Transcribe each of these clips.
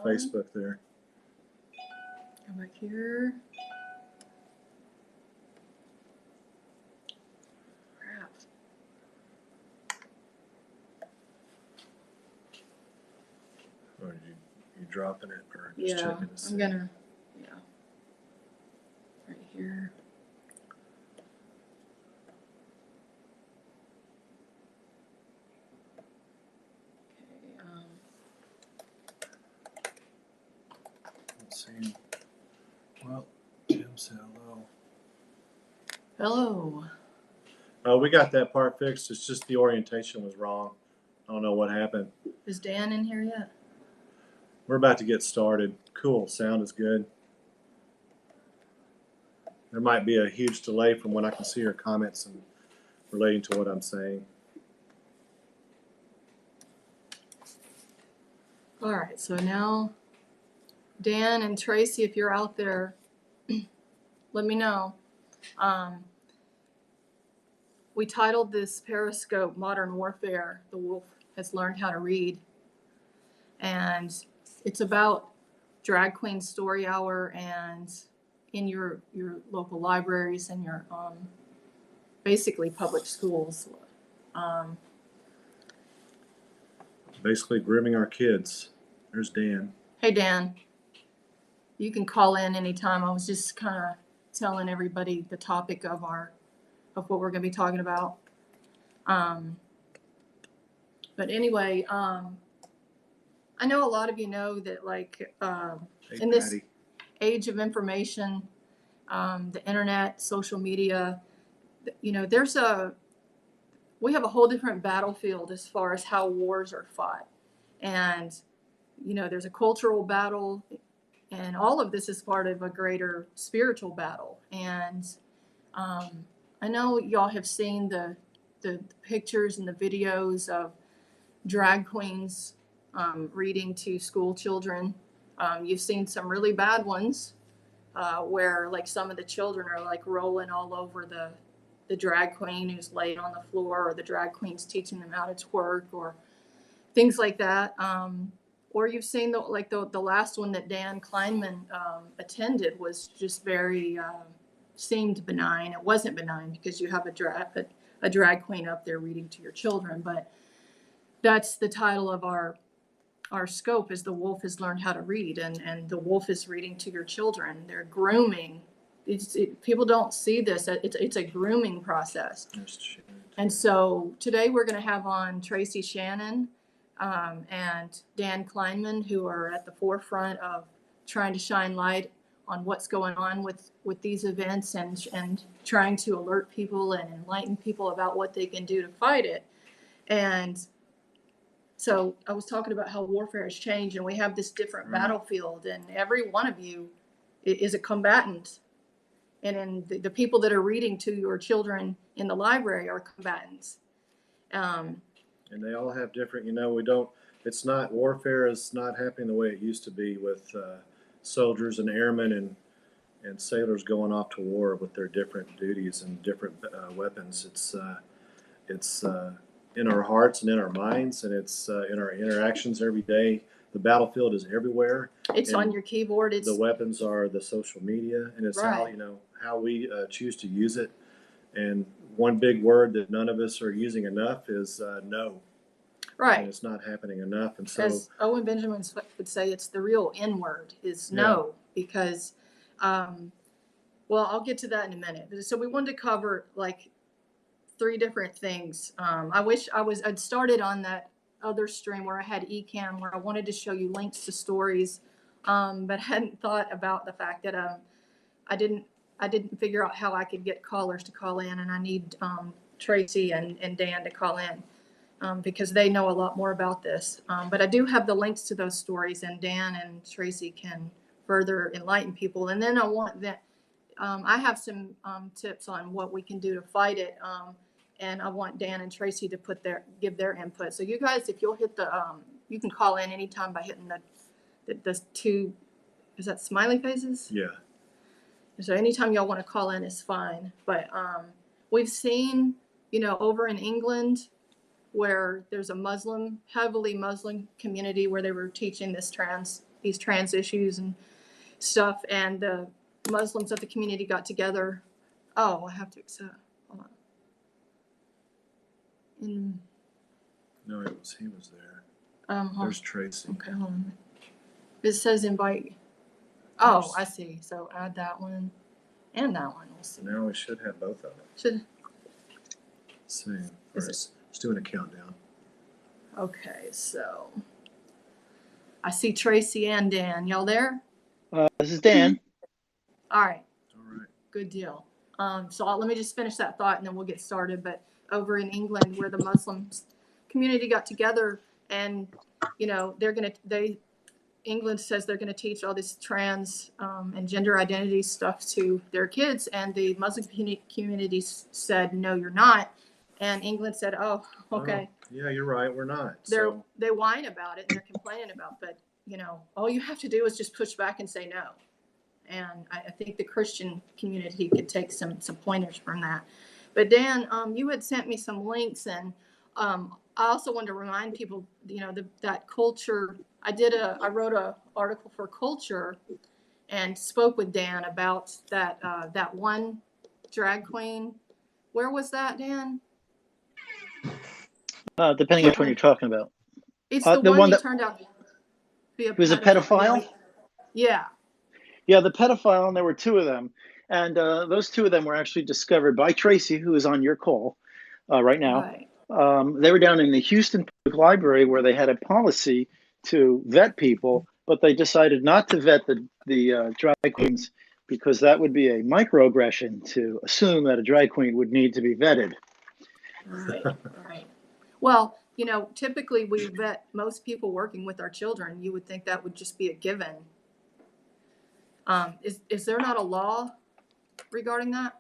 Facebook there. Go back here. Crap. Or you dropping it or just Yeah, checking to see? I'm gonna, yeah. Right here. Okay, Let's see. Well, Jim said hello. hello. Oh, we got that part fixed. It's just the orientation was wrong. I don't know what happened. Is Dan in here yet? We're about to get started. Cool. Sound is good. There might be a huge delay from when I can see your comments and relating to what I'm saying. All right, so now Dan and Tracy, if you're out there, let me know. We titled this Periscope Modern Warfare, The Wolf Has Learned How to Read. And it's about drag queen story hour and in your local libraries and your basically public schools. Basically grooming our kids. There's Dan. Hey Dan, you can call in anytime. I was just kind of telling everybody the topic of what we're going to be talking about. But anyway, I know a lot of you know that, like, Hey, in this Patty. age of information, the internet, social media, you know, we have a whole different battlefield as far as how wars are fought. And, you know, there's a cultural battle, and all of this is part of a greater spiritual battle. And I know y'all have seen the pictures and the videos of drag queens reading to school children. You've seen some really bad ones where, like, some of the children are like rolling all over the drag queen who's laid on the floor, or the drag queen's teaching them how to twerk, or things like that. Or you've seen the last one that Dan Kleinman attended was just very seemed benign. It wasn't benign because you have a drag queen up there reading to your children, but that's the title of our scope, is The Wolf Has Learned How to Read, and the wolf is reading to your children. They're grooming. People don't see this. It's a grooming process. And so today we're going to have on Tracy Shannon and Dan Kleinman, who are at the forefront of trying to shine light on what's going on with these events, and trying to alert people and enlighten people about what they can do to fight it. And so I was talking about how warfare has changed, and we have this different battlefield, and every one of you is a combatant. And the people that are reading to your children in the library are combatants. And they all have different, it's not, warfare is not happening the way it used to be with soldiers and airmen and sailors going off to war with their different duties and different weapons. It's in our hearts and in our minds, and it's in our interactions every day. The battlefield is everywhere. It's on your keyboard. The weapons are the social media, and it's right. how we choose to use it. And one big word that none of us are using enough is no. Right. And it's not happening enough. And so, as Owen Benjamin would say, it's the real N word, is no. Because, well, I'll get to that in a minute. So we wanted to cover like 3 different things. I wish I'd started on that other stream where I had eCam, where I wanted to show you links to stories, but hadn't thought about the fact that I didn't figure out how I could get callers to call in, and I need Tracy and Dan to call in because they know a lot more about this. But I do have the links to those stories, and Dan and Tracy can further enlighten people. And then I want that I have some tips on what we can do to fight it. And I want Dan and Tracy to give their input. So you guys, if you'll hit you can call in anytime by hitting the 2, is that smiley faces? yeah. So anytime y'all want to call in is fine. But we've seen, over in England, where there's a heavily Muslim community where they were teaching this these trans issues and stuff, and the Muslims of the community got together. Oh, I have to accept. Hold on. No, he was there. Hold There's Tracy. Okay, hold on. It says invite. Oh, I see. So add that one and that one. We'll see. Now we should have both of them. Should. Let's see. Let's doing a countdown. Okay, so I see Tracy and Dan. Y'all there? This is Dan. All right. All right. Good deal. So let me just finish that thought and then we'll get started. But over in England, where the Muslim community got together, and England says they're going to teach all this trans and gender identity stuff to their kids, and the Muslim community said, no, you're not. And England said, oh, okay. Oh, yeah, you're right. We're not. They whine about it and they're complaining about it, but all you have to do is just push back and say no. And I think the Christian community could take some pointers from that. But Dan, you had sent me some links, and I also wanted to remind people, that culture. I wrote a article for Culture, and spoke with Dan about that one drag queen. Where was that, Dan? Depending on which one you're talking about. It's the one that turned out to be a was a pedophile? Yeah. Yeah, the pedophile, and there were two of them. And those two of them were actually discovered by Tracy, who is on your call right now. Right. They were down in the Houston Public Library, where they had a policy to vet people, but they decided not to vet the drag queens, because that would be a microaggression to assume that a drag queen would need to be vetted. Right, right. Well, typically we vet most people working with our children. You would think that would just be a given. Is there not a law regarding that?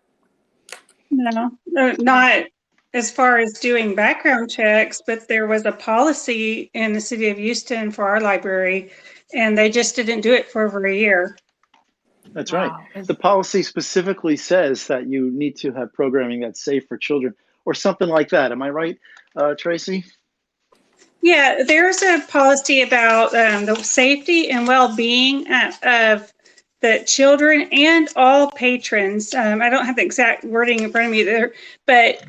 No, not as far as doing background checks, but there was a policy in the city of Houston for our library, and they just didn't do it for over a year. That's Wow. right. The policy specifically says that you need to have programming that's safe for children, or something like that. Am I right, Tracy? Yeah, there's a policy about the safety and well-being of the children and all patrons. I don't have the exact wording in front of me there, but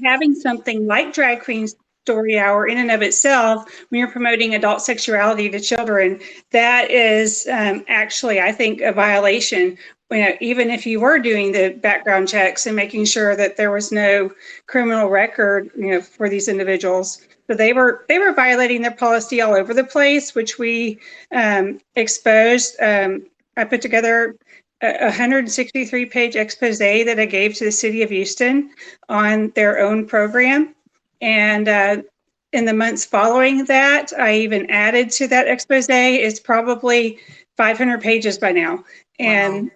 having something like Drag Queen Story Hour in and of itself, when you're promoting adult sexuality to children, that is actually, I think, a violation. Even if you were doing the background checks and making sure that there was no criminal record, for these individuals. So they were violating their policy all over the place, which we exposed. I put together a 163-page expose that I gave to the city of Houston on their own program. And in the months following that, I even added to that expose. It's probably 500 pages by now. And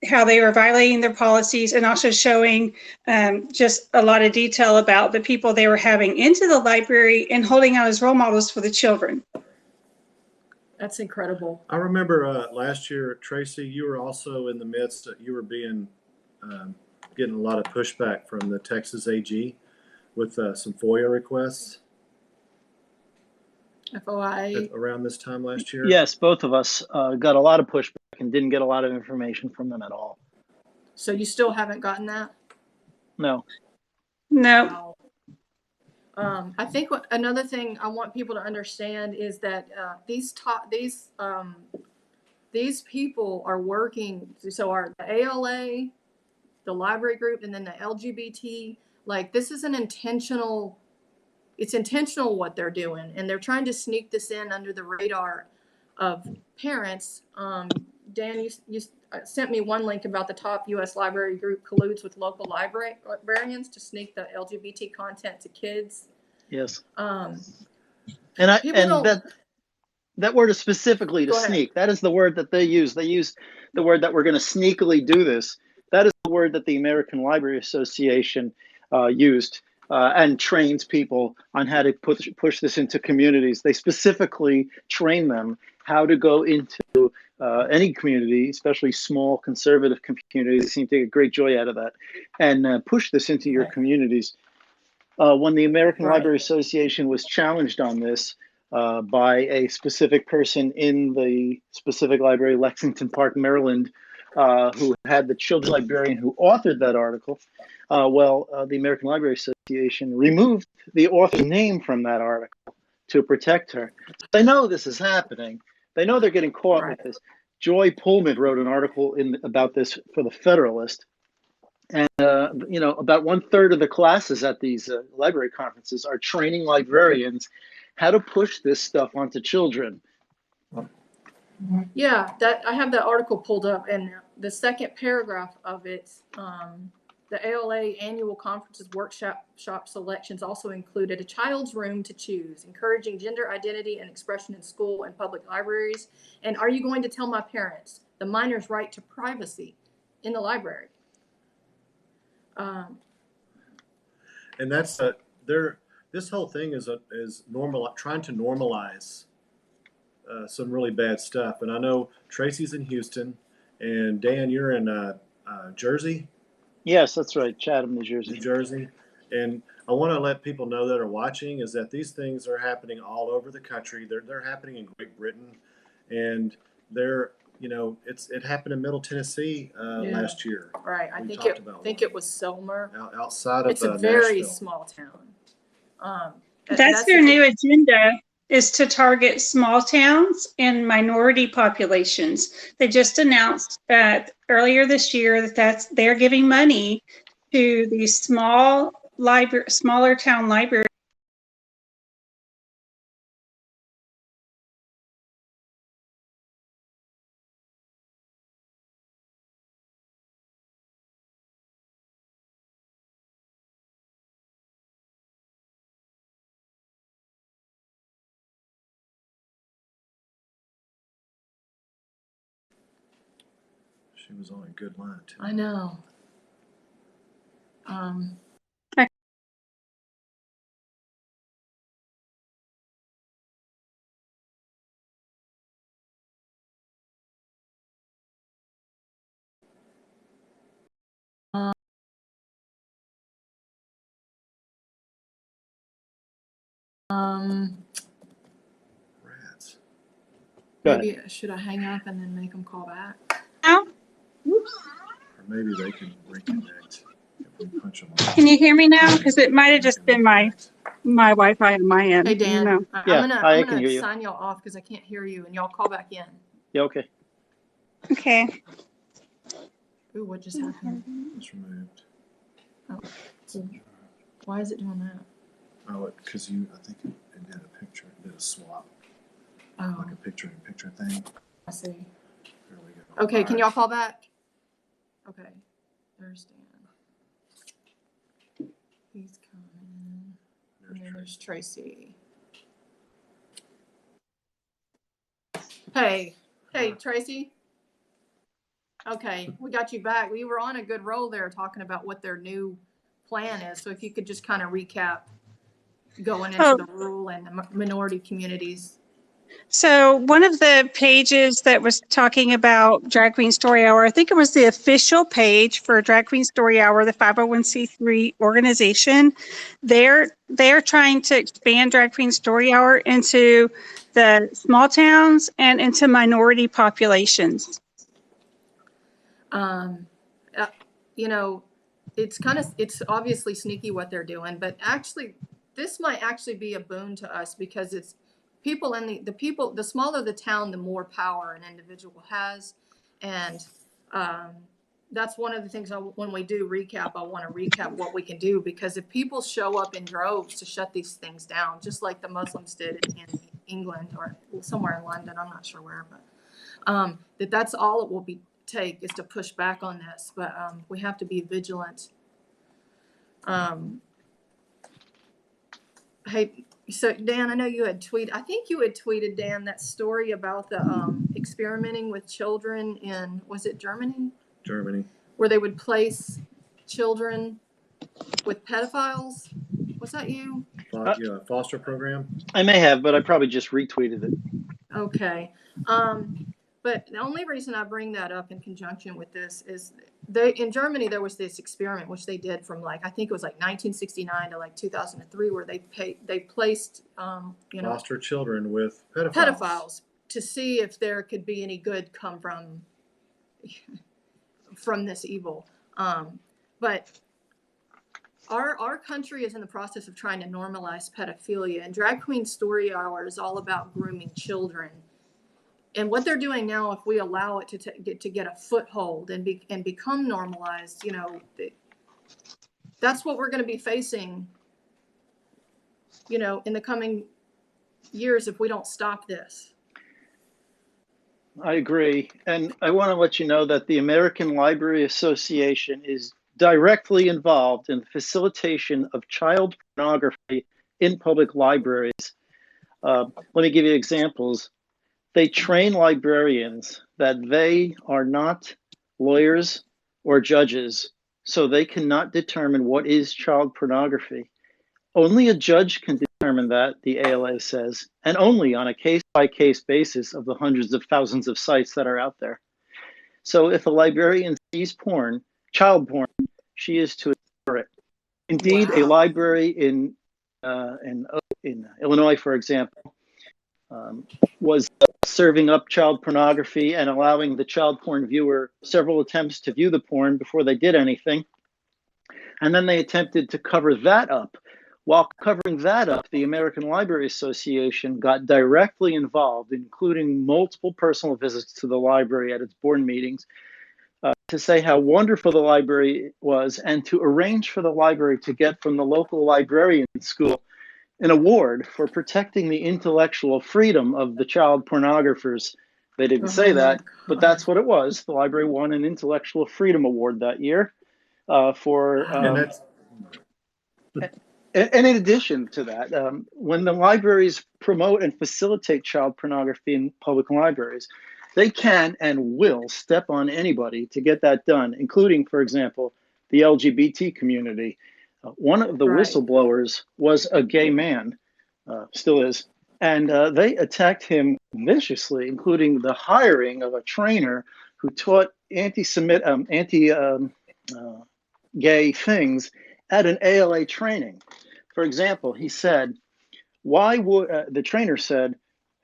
how they were violating their policies, and also showing just a lot of detail about the people they were having into the library and holding out as role models for the children. That's incredible. I remember last year, Tracy, you were also in the midst. You were being getting a lot of pushback from the Texas AG with some FOIA requests. FOI. Around this time last year. Yes, both of us got a lot of pushback and didn't get a lot of information from them at all. So you still haven't gotten that? No. No. Wow. I think another thing I want people to understand is that these people are working. So the ALA, the library group, and then the LGBT. Like, this is an intentional. It's intentional what they're doing, and they're trying to sneak this in under the radar of parents. Dan, you sent me one link about the top U.S. library group colludes with local librarians to sneak the LGBT content to kids. Yes. Um, that word is specifically to sneak. That is the word that they use. They use the word that we're going to sneakily do this. That is the word that the American Library Association used and trains people on how to push this into communities. They specifically train them how to go into any community, especially small conservative communities. They seem to get great joy out of that, and push this into your communities. When the American Library Association was challenged on this, by a specific person in the specific library, Lexington Park, Maryland, who had the children's librarian who authored that article. The American Library Association removed the author's name from that article to protect her. They know this is happening. They know they're getting caught with this. Joy Pullman wrote an article about this for the Federalist. And, about 1/3 of the classes at these library conferences are training librarians how to push this stuff onto children. Yeah, I have that article pulled up, and the second paragraph of it, the ALA annual conferences workshop selections also included a child's room to choose, encouraging gender identity and expression in school and public libraries. And are you going to tell my parents the minor's right to privacy in the library? And that's this whole thing is normal, trying to normalize some really bad stuff. And I know Tracy's in Houston, and Dan, you're in Jersey. Yes, that's right, Chatham, New Jersey. New Jersey, and I want to let people know that are watching is that these things are happening all over the country. They're happening in Great Britain, and it happened in Middle Tennessee last year. Right, I think it was Selmer. Outside of it's a very Nashville. Small town. That's their new agenda, is to target small towns and minority populations. They just announced earlier this year that they're giving money to these smaller town libraries. She was on a good line too. I know. Rats. Maybe should I hang up and then make them call back? Now? Oops. Or maybe they can reconnect if we punch them off. Can you hear me now? Because it might have just been my Wi-Fi on my end. Hey Dan, No. I'm gonna sign y'all off because I can't hear you, and y'all call back in. Yeah, okay. Okay. Ooh, what just happened? It's removed. Oh, why is it doing that? Oh, because I think it did a picture. It did a swap, Oh, like a picture-in-picture thing. I see. There we go. Okay, can y'all call back? Okay, there's Dan. He's coming. And then there's Tracy. Hey, Tracy. Okay, we got you back. We were on a good roll there talking about what their new plan is. So if you could just kind of recap going into the rural and the minority communities. So one of the pages that was talking about Drag Queen Story Hour, I think it was the official page for Drag Queen Story Hour, the 501c3 organization. They're trying to expand Drag Queen Story Hour into the small towns and into minority populations. It's obviously sneaky what they're doing, but actually this might actually be a boon to us because it's people in the smaller the town, the more power an individual has. And that's one of the things when we do recap, I want to recap what we can do, because if people show up in droves to shut these things down, just like the Muslims did in England or somewhere in London, I'm not sure where, but that's all it will take is to push back on this. But we have to be vigilant. Hey, so Dan, I know you had tweeted, Dan, that story about the experimenting with children in, was it Germany? Germany. Where they would place children with pedophiles. Was that you? Foster program? I may have, but I probably just retweeted it. Okay. But the only reason I bring that up in conjunction with this is in Germany, there was this experiment, which they did from I think it was 1969 to 2003, where they placed, foster children with pedophiles to see if there could be any good come from this evil. But our country is in the process of trying to normalize pedophilia, and Drag Queen Story Hour is all about grooming children. And what they're doing now, if we allow it to get a foothold and become normalized, that's what we're going to be facing, in the coming years if we don't stop this. I agree. And I want to let you know that the American Library Association is directly involved in the facilitation of child pornography in public libraries. Let me give you examples. They train librarians that they are not lawyers or judges, so they cannot determine what is child pornography. Only a judge can determine that, the ALA says, and only on a case-by-case basis of the hundreds of thousands of sites that are out there. So if a librarian sees porn, child porn, she is to ignore it. Indeed, wow. A library in Illinois, for example, was serving up child pornography and allowing the child porn viewer several attempts to view the porn before they did anything. And then they attempted to cover that up. While covering that up, the American Library Association got directly involved, including multiple personal visits to the library at its board meetings, to say how wonderful the library was and to arrange for the library to get from the local librarian school an award for protecting the intellectual freedom of the child pornographers. They didn't say that, but that's what it was. The library won an intellectual freedom award that year and in addition to that, when the libraries promote and facilitate child pornography in public libraries, they can and will step on anybody to get that done, including, for example, the LGBT community. One of the whistleblowers was a gay man, still is, and they attacked him viciously, including the hiring of a trainer who taught anti-gay things at an ALA training. For example, he said, the trainer said,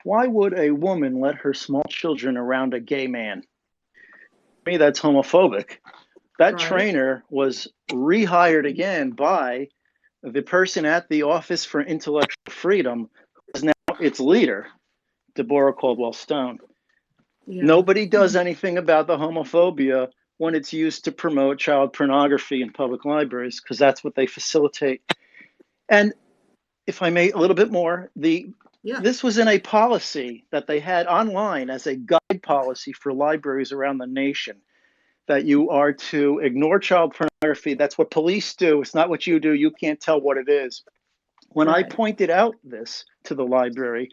why would a woman let her small children around a gay man? To me, that's homophobic. That trainer was rehired again by the person at the Office for Intellectual Freedom, who is now its leader, Deborah Caldwell Stone. Yeah. Nobody does anything about the homophobia when it's used to promote child pornography in public libraries, because that's what they facilitate. And if I may, a little bit more, this was in a policy that they had online as a guide policy for libraries around the nation, that you are to ignore child pornography. That's what police do. It's not what you do. You can't tell what it is. When I pointed out this to the library,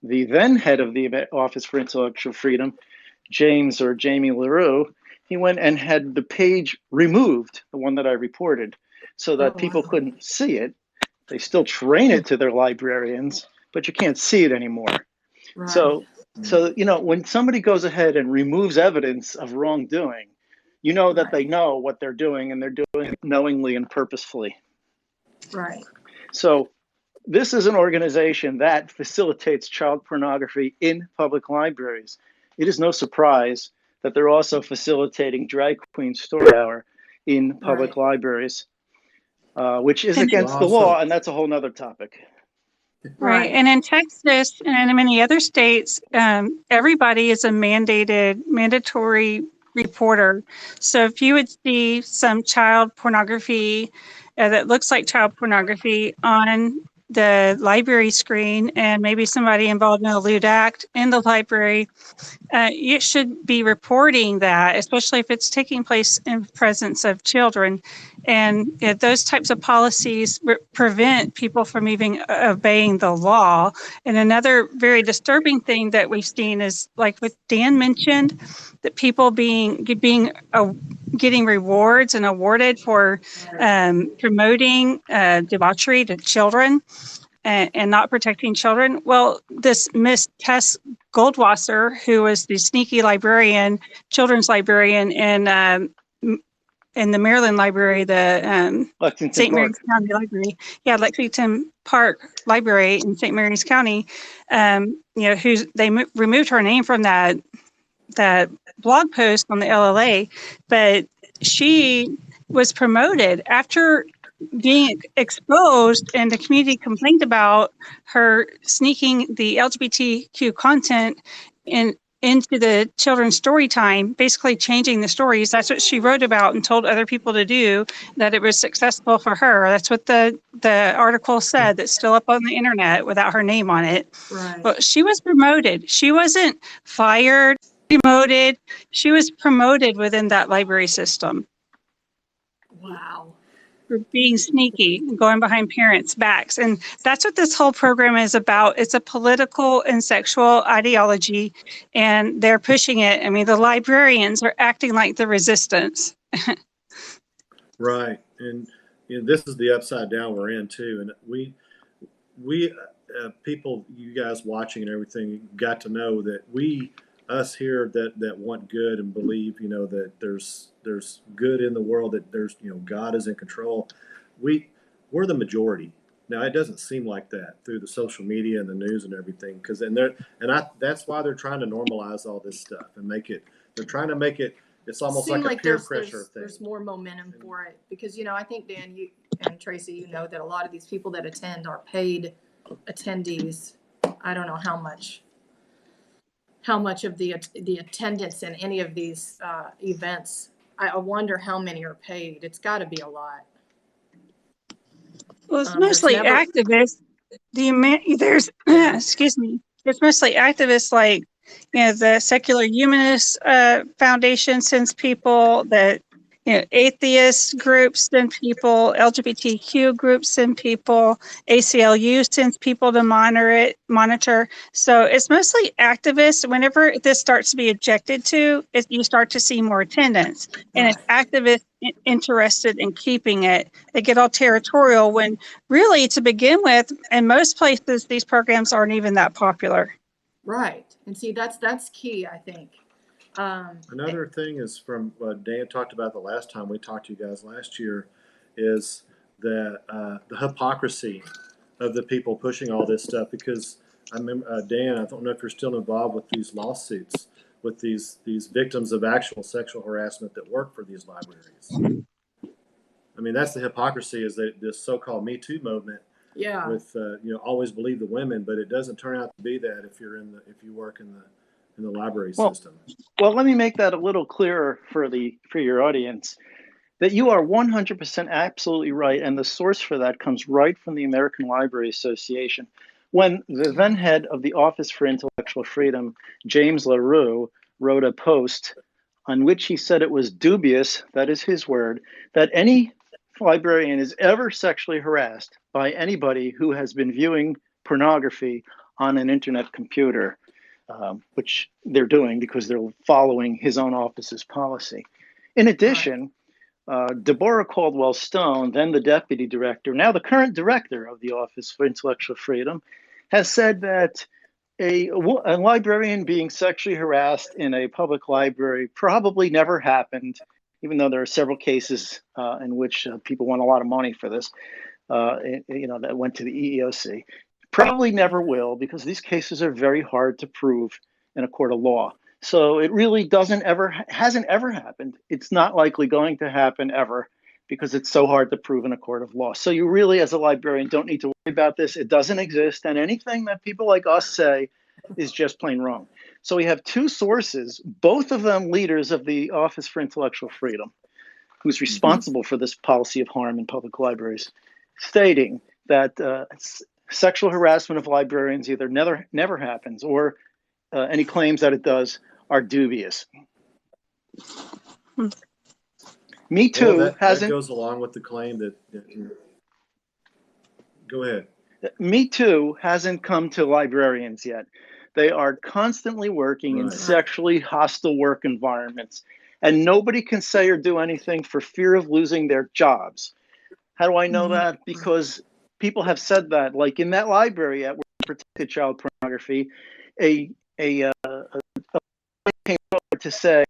the then head of the Office for Intellectual Freedom, Jamie LaRue, he went and had the page removed, the one that I reported, so that people couldn't see it. They still train it to their librarians, but you can't see it anymore. Right. So when somebody goes ahead and removes evidence of wrongdoing, you know that they know what they're doing, and they're doing it knowingly and purposefully. Right. So this is an organization that facilitates child pornography in public libraries. It is no surprise that they're also facilitating Drag Queen Story Hour in public libraries, which is against the law, and that's a whole nother topic. Right. And in Texas and in many other states, everybody is a mandatory reporter. So if you would see some child pornography that looks like child pornography on the library screen, and maybe somebody involved in a lewd act in the library, you should be reporting that, especially if it's taking place in presence of children. And those types of policies prevent people from even obeying the law. And another very disturbing thing that we've seen is, like what Dan mentioned, that people getting rewards and awarded for promoting debauchery to children and not protecting children. Well, this Miss Tess Goldwasser, who was the sneaky children's librarian in in the Maryland Library, the Lexington St. Mary's Park. County Library. Yeah, Lexington Park Library in St. Mary's County. Removed her name from that blog post on the LLA, but she was promoted after being exposed, and the community complained about her sneaking the LGBTQ content into the children's story time, basically changing the stories. That's what she wrote about and told other people to do, that it was successful for her. That's what the article said, that's still up on the internet without her name on it. Right. But she was promoted. She wasn't fired, promoted. She was promoted within that library system. Wow. For being sneaky and going behind parents' backs. And that's what this whole program is about. It's a political and sexual ideology, and they're pushing it. I mean, the librarians are acting like the resistance. Right. And this is the upside down we're in too. And we people, you guys watching and everything, got to know that us here that want good and believe, that there's good in the world, that there's, God is in control. We're the majority. Now, it doesn't seem like that through the social media and the news and everything, that's why they're trying to normalize all this stuff and they're trying to make it, it's almost like a peer pressure thing. There's more momentum for it because, I think, Dan, you and Tracy, that a lot of these people that attend are paid attendees. I don't know how much of the attendance in any of these events. I wonder how many are paid. It's got to be a lot. Well, it's mostly activists. Excuse me. It's mostly activists like, the Secular Humanist Foundation sends people, that, atheist groups send people, LGBTQ groups send people, ACLU sends people to monitor. So it's mostly activists. Whenever this starts to be objected to, you start to see more attendance. And if activists interested in keeping it, they get all territorial when really, to begin with, in most places, these programs aren't even that popular. Right. And see, that's key, I think. Another thing is from what Dan talked about the last time we talked to you guys last year, is that the hypocrisy of the people pushing all this stuff. Because I remember, Dan, I don't know if you're still involved with these lawsuits with these victims of actual sexual harassment that work for these libraries. I mean, that's the hypocrisy, is that this so-called Me Too movement. Yeah. With always believe the women, but it doesn't turn out to be that if you work in the library system. Well, let me make that a little clearer for your audience, that you are 100% absolutely right, and the source for that comes right from the American Library Association. When the then head of the Office for Intellectual Freedom, James LaRue, wrote a post on which he said it was dubious, that is his word, that any librarian is ever sexually harassed by anybody who has been viewing pornography on an internet computer, which they're doing because they're following his own office's policy. In addition, Deborah Caldwell Stone, then the deputy director, now the current director of the Office for Intellectual Freedom, has said that a librarian being sexually harassed in a public library probably never happened, even though there are several cases in which people won a lot of money for this, that went to the EEOC. Probably never will, because these cases are very hard to prove in a court of law. So it really hasn't ever happened. It's not likely going to happen ever, because it's so hard to prove in a court of law. So you really, as a librarian, don't need to worry about this. It doesn't exist. And anything that people like us say is just plain wrong. So we have two sources, both of them leaders of the Office for Intellectual Freedom, who's responsible for this policy of harm in public libraries, stating that sexual harassment of librarians either never happens, or any claims that it does are dubious. Me Too that goes along with the claim that go ahead. Me Too hasn't come to librarians yet. They are constantly working in sexually hostile work environments, and nobody can say or do anything for fear of losing their jobs. How do I know that? Because people have said that, like in that library at where protected child pornography, a came forward to say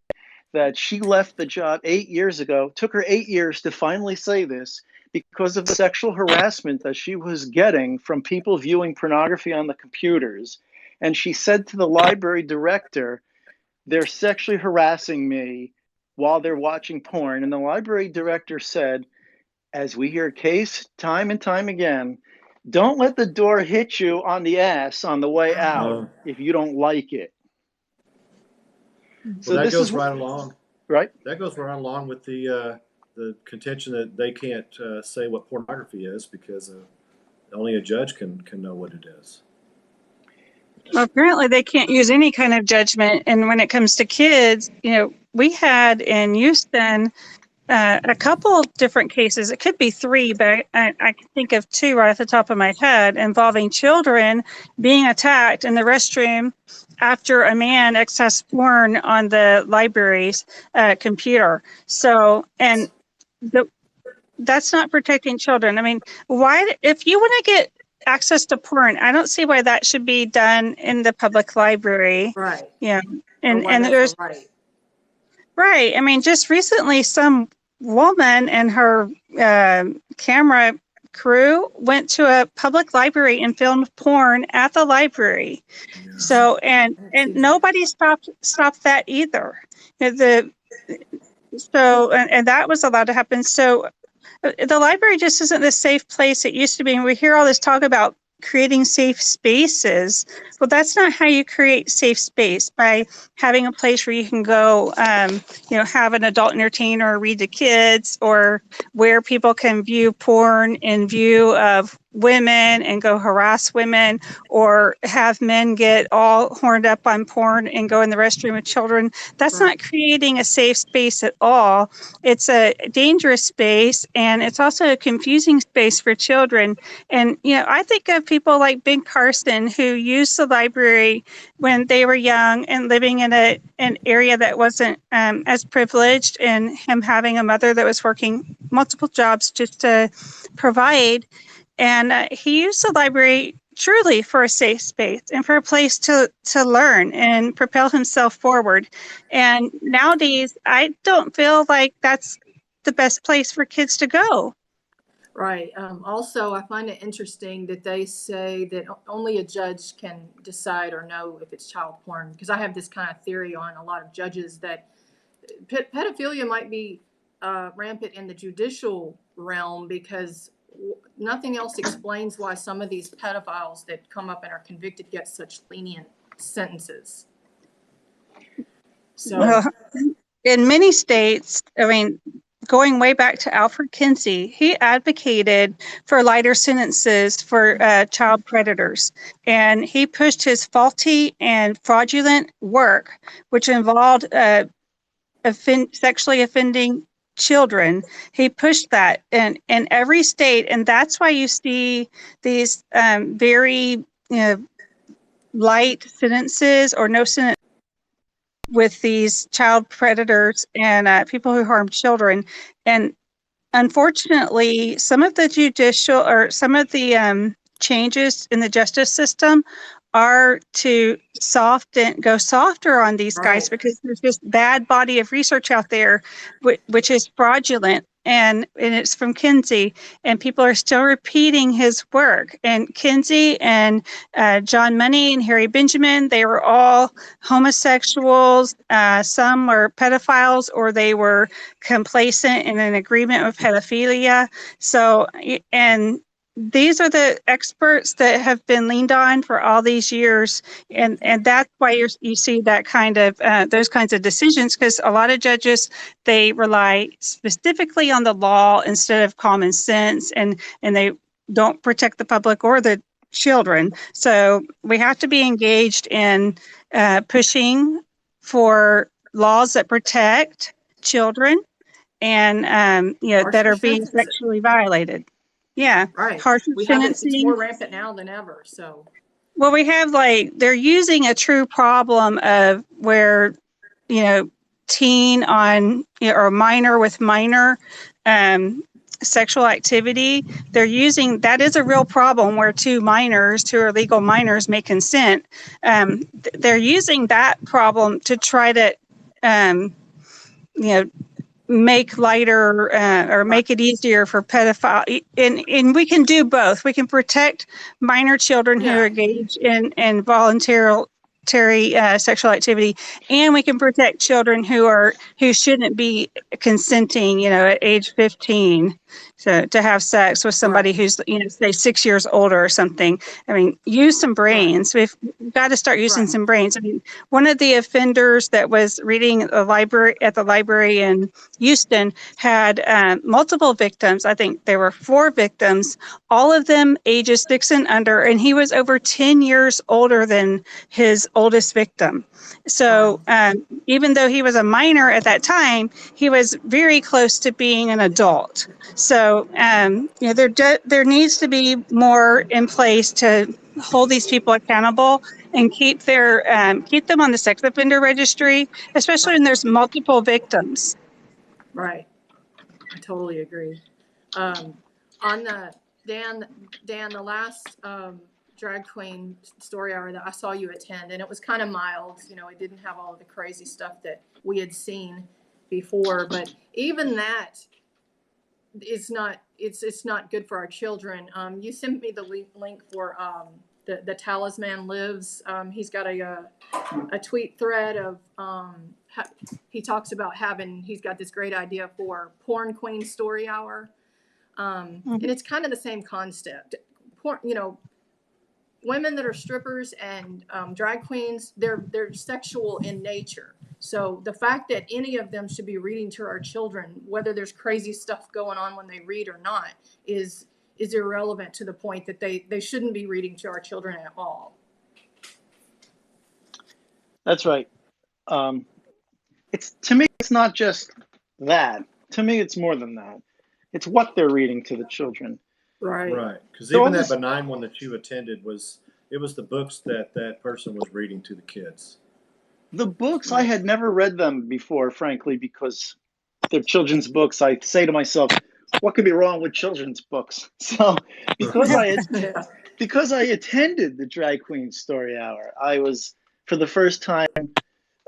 that she left the job 8 years ago. Took her 8 years to finally say this because of the sexual harassment that she was getting from people viewing pornography on the computers. And she said to the library director, "They're sexually harassing me while they're watching porn." And the library director said, as we hear case time and time again, don't let the door hit you on the ass on the way out if you don't like it. Well, So that this goes is right along. right. That goes right along with the contention that they can't say what pornography is because only a judge can know what it is. Well, apparently they can't use any kind of judgment. And when it comes to kids, we had in Houston a couple different cases. It could be three, but I can think of two right off the top of my head involving children being attacked in the restroom after a man accessed porn on the library's computer. So, and that's not protecting children. I mean, why, if you want to get access to porn, I don't see why that should be done in the public library. Right. Yeah. And there's right. Right. I mean, just recently, some woman and her camera crew went to a public library and filmed porn at the library. Yeah. So, and nobody stopped that either. And that was allowed to happen. So the library just isn't the safe place it used to be. And we hear all this talk about creating safe spaces. Well, that's not how you create safe space, by having a place where you can go, have an adult entertainer or read to kids, or where people can view porn in view of women and go harass women, or have men get all horned up on porn and go in the restroom with children. That's not creating a safe space at all. It's a dangerous space, and it's also a confusing space for children. And, I think of people like Ben Carson, who used the library when they were young and living in an area that wasn't as privileged, and him having a mother that was working multiple jobs just to provide. And he used the library truly for a safe space and for a place to learn and propel himself forward. And nowadays, I don't feel like that's the best place for kids to go. Right. Also, I find it interesting that they say that only a judge can decide or know if it's child porn, because I have this kind of theory on a lot of judges that pedophilia might be rampant in the judicial realm, because nothing else explains why some of these pedophiles that come up and are convicted get such lenient sentences. So, well, in many states, I mean, going way back to Alfred Kinsey, he advocated for lighter sentences for child predators. And he pushed his faulty and fraudulent work, which involved sexually offending children. He pushed that in every state. And that's why you see these very light sentences or no sentence with these child predators and people who harm children. And unfortunately, some of the judicial or some of the changes in the justice system are to go softer on these guys, because there's this bad body of research out there, which is fraudulent. And it's from Kinsey, and people are still repeating his work. And Kinsey and John Money and Harry Benjamin, they were all homosexuals. Some were pedophiles, or they were complacent in an agreement with pedophilia. So, and these are the experts that have been leaned on for all these years, and that's why you see that kind of those kinds of decisions, because a lot of judges, they rely specifically on the law instead of common sense, and they don't protect the public or the children. So we have to be engaged in pushing for laws that protect children and that are being sexually violated. Yeah. Right. Harsher sentencing. It's more rampant now than ever. So. Well, we have they're using a true problem of where, teen on, or minor with minor sexual activity. They're using, that is a real problem where two minors, who are legal minors, may consent. They're using that problem to try to make lighter or make it easier for pedophile, and we can do both. We can protect minor children who engage in voluntary sexual activity, and we can protect children who shouldn't be consenting, at age 15, so to have sex with somebody who's, say 6 years older or something. I mean, use some brains. We've got to start using some brains. I mean, one of the offenders that was reading at the library in Houston had multiple victims. I think there were 4 victims, all of them ages 6 and under, and he was over 10 years older than his oldest victim. So even though he was a minor at that time, he was very close to being an adult. So there needs to be more in place to hold these people accountable and keep them on the sex offender registry, especially when there's multiple victims. Right. I totally agree. On the Dan, the last drag queen story hour that I saw you attend, and it was kind of mild. It didn't have all of the crazy stuff that we had seen before, but even that is not. It's not good for our children. You sent me the link for the Talisman Lives. He's got a tweet thread of he talks about he's got this great idea for Porn Queen Story Hour. And it's kind of the same concept. Women that are strippers and drag queens, they're sexual in nature. So the fact that any of them should be reading to our children, whether there's crazy stuff going on when they read or not, is irrelevant to the point that they shouldn't be reading to our children at all. That's right. To me, it's not just that. To me, it's more than that. It's what they're reading to the children. Right. Because even that benign one that you attended was the books that person was reading to the kids. The books, I had never read them before, frankly, because they're children's books. I say to myself, what could be wrong with children's books? So because I attended the Drag Queen Story Hour, I was, for the first time,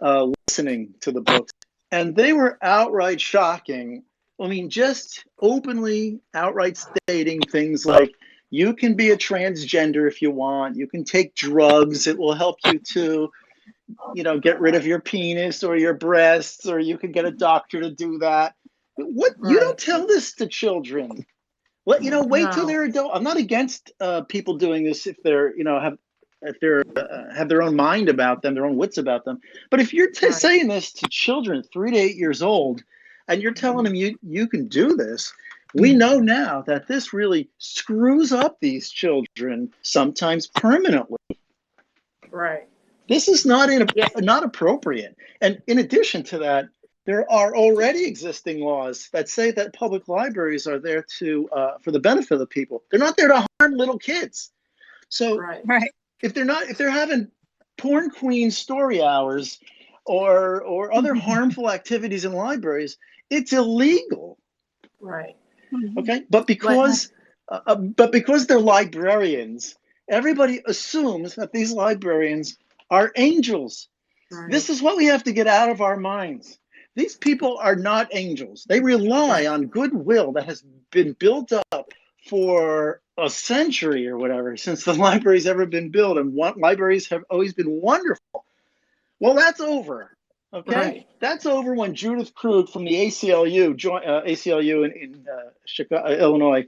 listening to the books, and they were outright shocking. I mean, just openly, outright stating things like, you can be a transgender if you want, you can take drugs, it will help you to, get rid of your penis or your breasts, or you can get a doctor to do that. What? Right. You don't tell this to children. Wait till they're adult. I'm not against people doing this if they're, have their own mind about them, their own wits about them. But if you're saying this to children 3 to 8 years old, and you're telling them you can do this, we know now that this really screws up these children, sometimes permanently. Right. This is not appropriate. And in addition to that, there are already existing laws that say that public libraries are there for the benefit of the people. They're not there to harm little kids. So if they're having porn queen story hours or other harmful activities in libraries, it's illegal. Right. Okay. But because they're librarians, everybody assumes that these librarians are angels. Right. This is what we have to get out of our minds. These people are not angels. They rely on goodwill that has been built up for a century or whatever, since the library's ever been built, and libraries have always been wonderful. Well, that's over. Okay, right. That's over when Judith Krug from the ACLU in Chicago, Illinois,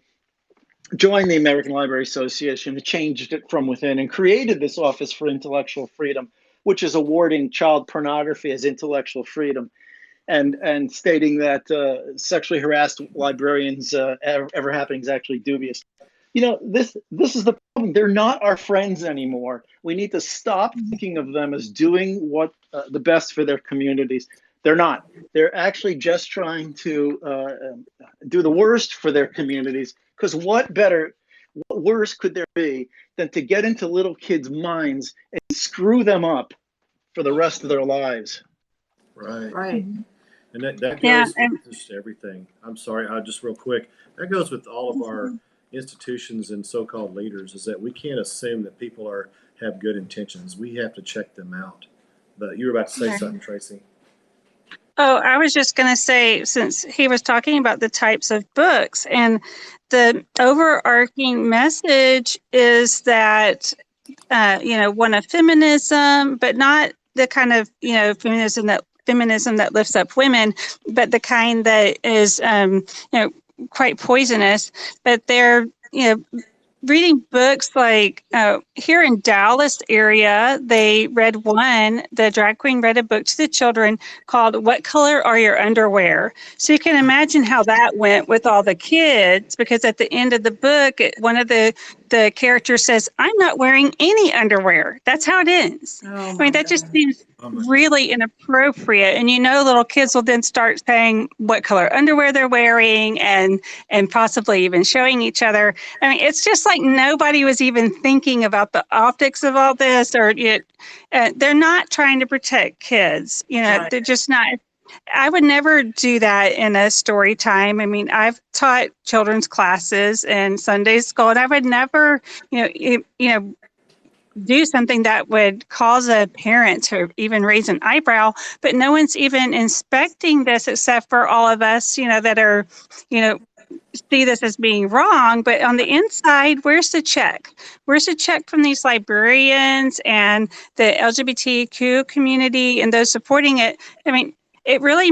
joined the American Library Association, changed it from within, and created this Office for Intellectual Freedom, which is awarding child pornography as intellectual freedom, and stating that sexually harassed librarians ever happening is actually dubious. This is the problem. They're not our friends anymore. We need to stop thinking of them as doing what the best for their communities. They're not. They're actually just trying to do the worst for their communities. Because what worse could there be than to get into little kids' minds and screw them up for the rest of their lives? Right. And that goes with just everything. I'm sorry, just real quick. That goes with all of our institutions and so-called leaders, is that we can't assume that people have good intentions. We have to check them out. But you were about to say something, Tracy. Oh, I was just going to say, since he was talking about the types of books, and the overarching message is that, one of feminism, but not the kind of, feminism that lifts up women, but the kind that is, quite poisonous. But they're, reading books like here in Dallas area, the drag queen read a book to the children called "What Color Are Your Underwear?" So you can imagine how that went with all the kids, because at the end of the book, one of the characters says, "I'm not wearing any underwear." That's how it ends. Oh I mean, my that just God. seems really inappropriate. And little kids will then start saying what color underwear they're wearing, and possibly even showing each other. I mean, it's just like nobody was even thinking about the optics of all this, or they're not trying to protect kids. Right. They're just not. I would never do that in a story time. I mean, I've taught children's classes in Sunday school, and I would never, do something that would cause a parent to even raise an eyebrow. But no one's even inspecting this except for all of us, that are, see this as being wrong. But on the inside, where's the check? Where's the check from these librarians and the LGBTQ community and those supporting it? I mean, it really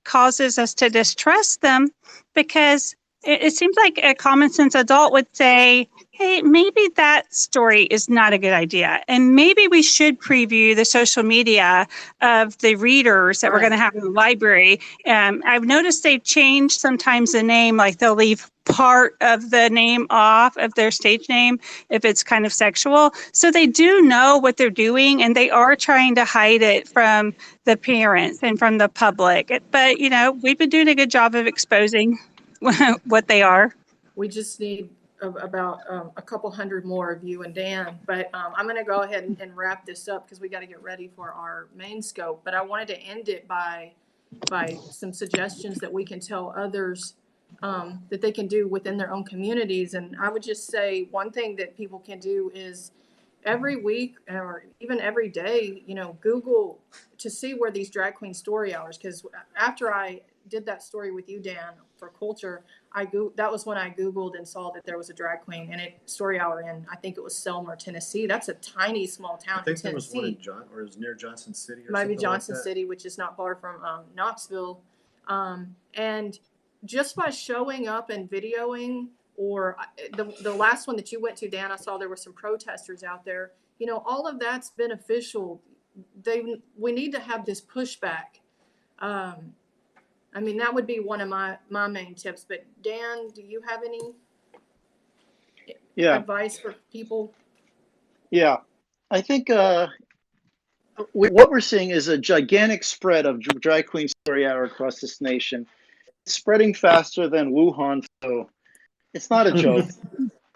causes us to distrust them, because it seems like a common sense adult would say, hey, maybe that story is not a good idea. And maybe we should preview the social media of the readers that we're going to have in the library. I've noticed they've changed sometimes the name, like they'll leave part of the name off of their stage name if it's kind of sexual. So they do know what they're doing, and they are trying to hide it from the parents and from the public. But, we've been doing a good job of exposing what they are. We just need about a couple hundred more of you and Dan. But I'm going to go ahead and wrap this up, because we got to get ready for our main scope. But I wanted to end it by some suggestions that we can tell others that they can do within their own communities. And I would just say one thing that people can do is every week or even every day, Google to see where these drag queen story hours, because after I did that story with you, Dan, for culture, that was when I Googled and saw that there was a drag queen and story hour in, I think it was Selma, Tennessee. That's a tiny, small town. I think in there was one in Tennessee. or it was near Johnson City or Maybe something Johnson like that. City, which is not far from Knoxville. And just by showing up and videoing, or the last one that you went to, Dan, I saw there were some protesters out there. All of that's beneficial. We need to have this pushback. I mean, that would be one of my main tips. But Dan, do you have any advice for people? Yeah, I think what we're seeing is a gigantic spread of drag queen story hour across this nation. It's spreading faster than Wuhan flu. It's not a joke.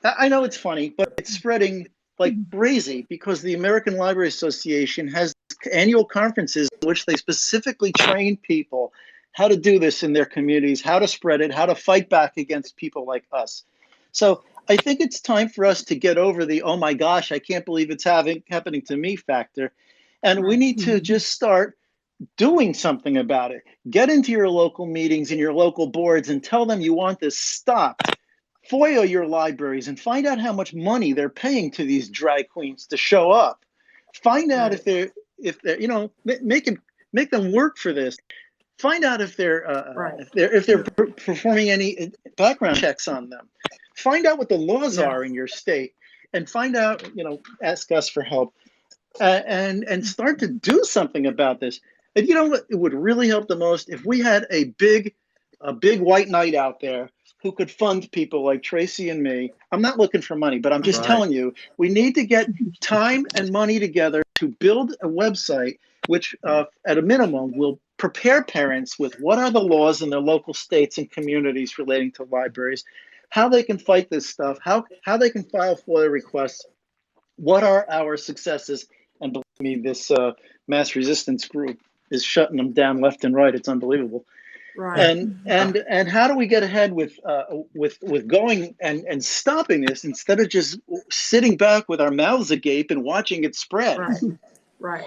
I know it's funny, but it's spreading like crazy, because the American Library Association has annual conferences in which they specifically train people how to do this in their communities, how to spread it, how to fight back against people like us. So I think it's time for us to get over the, oh my gosh, I can't believe it's happening to me factor. And we need to just start doing something about it. Get into your local meetings and your local boards and tell them you want this stopped. FOIA your libraries and find out how much money they're paying to these drag queens to show up. Find out if they're make them work for this. Find out if they're performing any background checks on them. Find out what the laws are in your state, and find out, ask us for help, and start to do something about this. And what it would really help the most, if we had a big white knight out there who could fund people like Tracy and me. I'm not looking for money, but I'm just telling you, we need to get time and money together to build a website which, at a minimum, will prepare parents with what are the laws in their local states and communities relating to libraries, how they can fight this stuff, how they can file FOIA requests, what are our successes. And believe me, this mass resistance group is shutting them down left and right. It's unbelievable. Right. And how do we get ahead with going and stopping this instead of just sitting back with our mouths agape and watching it spread? Right.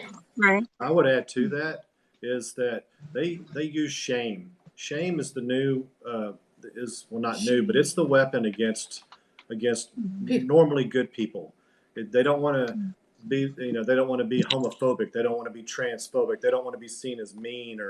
I would add to that, is that they use shame. Shame is the new well, not new, but it's the weapon against normally good people. They don't want to be, they don't want to be homophobic. They don't want to be transphobic. They don't want to be seen as mean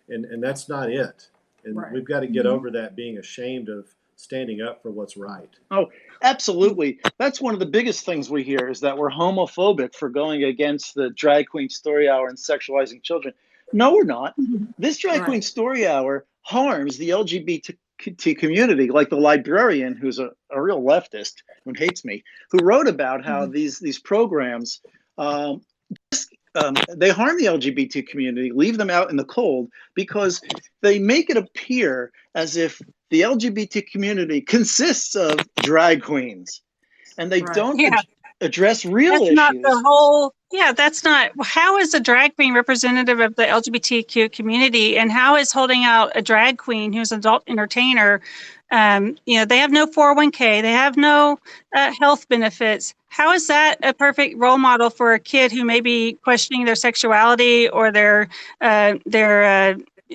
and that's not it. And Right. we've got to get over that being ashamed of standing up for what's right. Oh, absolutely. That's one of the biggest things we hear is that we're homophobic for going against the drag queen story hour and sexualizing children. No, we're not. This drag queen story hour harms the LGBT community, like the librarian, who's a real leftist who hates me, who wrote about how these programs, they harm the LGBT community, leave them out in the cold, because they make it appear as if the LGBT community consists of drag queens, and they don't address real issues. Not the whole. Yeah, that's not. How is a drag queen representative of the LGBTQ community, and how is holding out a drag queen who's an adult entertainer? They have no 401k, they have no health benefits. How is that a perfect role model for a kid who may be questioning their sexuality or their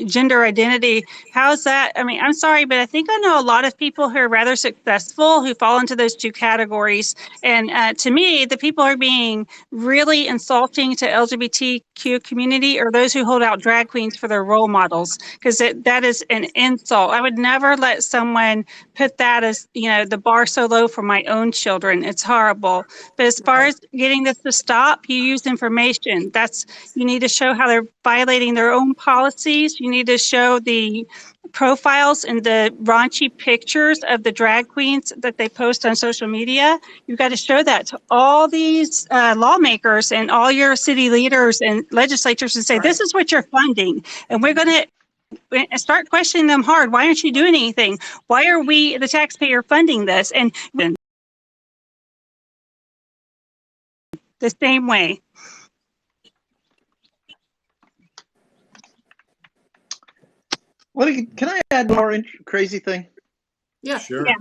gender identity? How is that? I mean, I'm sorry, but I think I know a lot of people who are rather successful who fall into those two categories. And to me, the people who are being really insulting to LGBTQ community are those who hold out drag queens for their role models, because that is an insult. I would never let someone put that as, the bar so low for my own children. It's horrible. But as far as getting this to stop, you use information. You need to show how they're violating their own policies. You need to show the profiles and the raunchy pictures of the drag queens that they post on social media. You've got to show that to all these lawmakers and all your city leaders and legislatures and say, this is what you're funding. And we're going to start questioning them hard. Why aren't you doing anything? Why are we, the taxpayer, funding this? And the same way. Can I add more crazy thing? Yeah, sure. Yeah.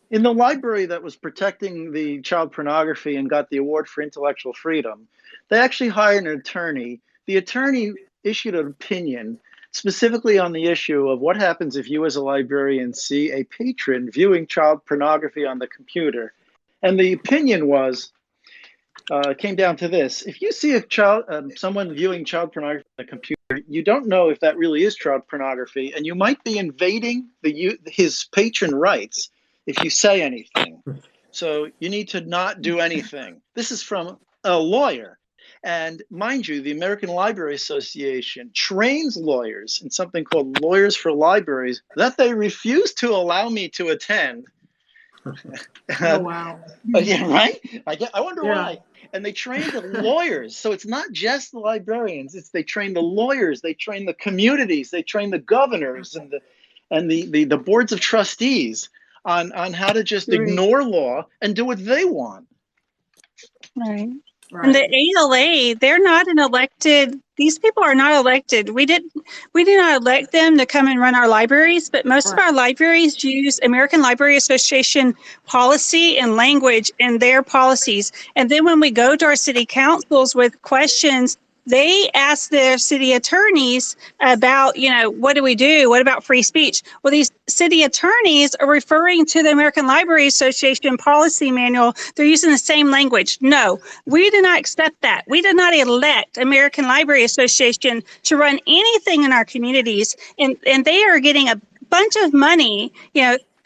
In the library that was protecting the child pornography and got the award for intellectual freedom, they actually hired an attorney. The attorney issued an opinion specifically on the issue of what happens if you as a librarian see a patron viewing child pornography on the computer. And the opinion came down to this: if you see someone viewing child pornography on the computer, you don't know if that really is child pornography, and you might be invading his patron rights if you say anything. So you need to not do anything. This is from a lawyer. And mind you, the American Library Association trains lawyers in something called Lawyers for Libraries that they refuse to allow me to attend. Oh, wow. Yeah, right? I wonder why. And they train the lawyers. So it's not just the librarians. They train the lawyers. They train the communities. They train the governors and the boards of trustees on how to just ignore law and do what they want. Right. And the ALA, they're not an elected, these people are not elected. We did not elect them to come and run our libraries, but most of our libraries use American Library Association policy and language in their policies. And then when we go to our city councils with questions, they ask their city attorneys about, what do we do? What about free speech? Well, these city attorneys are referring to the American Library Association policy manual. They're using the same language. No, we do not accept that. We did not elect American Library Association to run anything in our communities. And they are getting a bunch of money,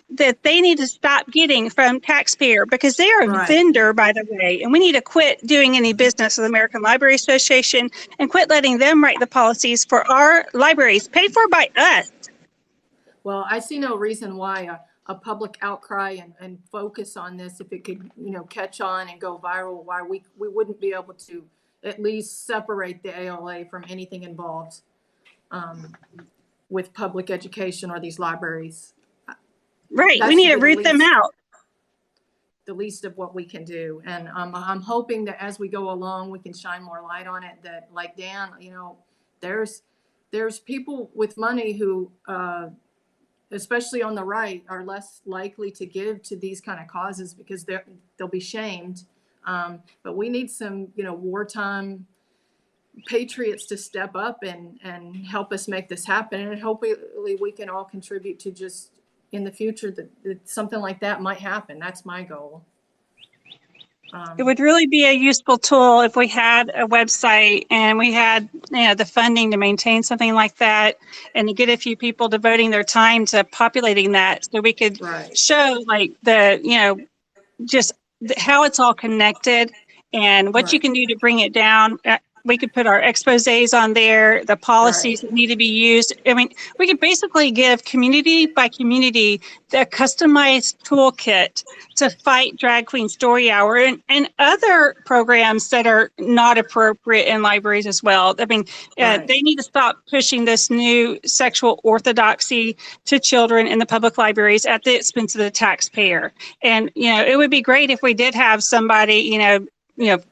that they need to stop getting from taxpayer, because they are a vendor, by the way, and we need to quit doing any business with the American Library Association and quit letting them write the policies for our libraries, paid for by us. Well, I see no reason why a public outcry and focus on this, if it could, catch on and go viral, why we wouldn't be able to at least separate the ALA from anything involved with public education or these libraries. Right, we need to root them out. The least of what we can do. And I'm hoping that as we go along, we can shine more light on it, that like Dan, there's people with money who, especially on the right, are less likely to give to these kind of causes because they'll be shamed. But we need some, wartime patriots to step up and help us make this happen. And hopefully we can all contribute to just in the future that something like that might happen. That's my goal. It would really be a useful tool if we had a website and we had, the funding to maintain something like that, and to get a few people devoting their time to populating that, so we could show like just how it's all connected and what you can do to bring it down. We could put our exposés on there, the policies that need to be used. I mean, we could basically give community by community the customized toolkit to fight Drag Queen Story Hour and other programs that are not appropriate in libraries as well. I mean, they need to stop pushing this new sexual orthodoxy to children in the public libraries at the expense of the taxpayer. And, it would be great if we did have somebody,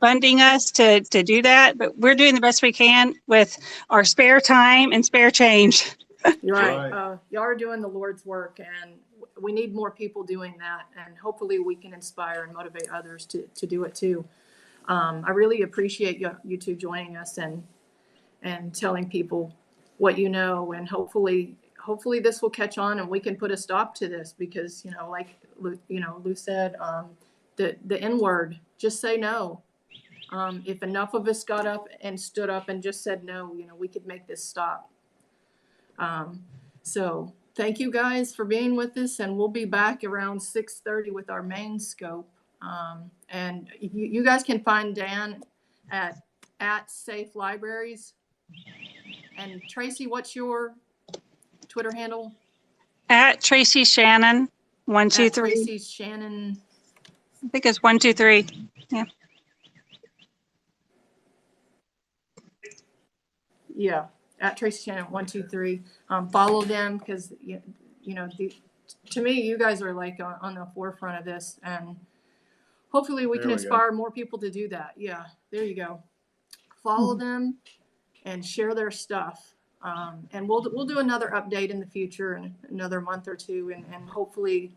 funding us to do that, but we're doing the best we can with our spare time and spare change. You're right. Y'all are doing the Lord's work, and we need more people doing that. And hopefully we can inspire and motivate others to do it too. I really appreciate you two joining us and telling people what you know, and hopefully this will catch on and we can put a stop to this, because, like, Lou said, the N word, just say no. If enough of us got up and stood up and just said no, we could make this stop. So thank you guys for being with us, and we'll be back around 6:30 with our main scope. And you guys can find Dan at Safe Libraries. And Tracy, what's your Twitter handle? At Tracy Shannon 123. Tracy Shannon. I think it's 123. Yeah. Yeah, at Tracy Shannon 123. Follow them, because to me, you guys are like on the forefront of this, and hopefully we can inspire more people to do that. Yeah, there you go. Follow them and share their stuff. And we'll do another update in the future in another month or two, and hopefully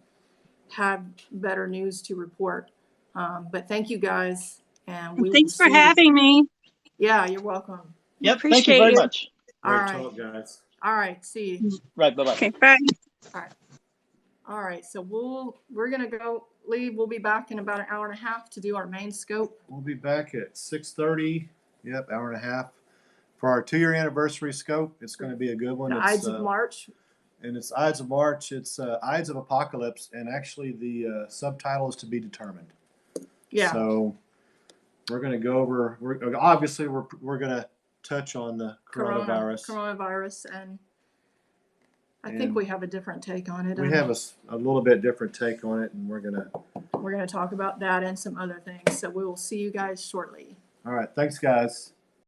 have better news to report. But thank you guys, and thanks for having me. Yeah, you're welcome. Yep, thank you very much. All right, talk, guys. All right, see you. Right, bye-bye. Okay, bye. All right, so we're gonna go leave. We'll be back in about an hour and a half to do our main scope. We'll be back at 6:30. Yep, hour and a half for our 2-year anniversary scope. It's going to be a good one. The Ides of March. And it's Ides of March. It's Ides of Apocalypse, and actually the subtitle is to be determined. Yeah. So we're going to go over. We're going to touch on the coronavirus, and I think we have a different take on it. We have a little bit different take on it, and we're gonna talk about that and some other things. So we will see you guys shortly. All right, thanks, guys.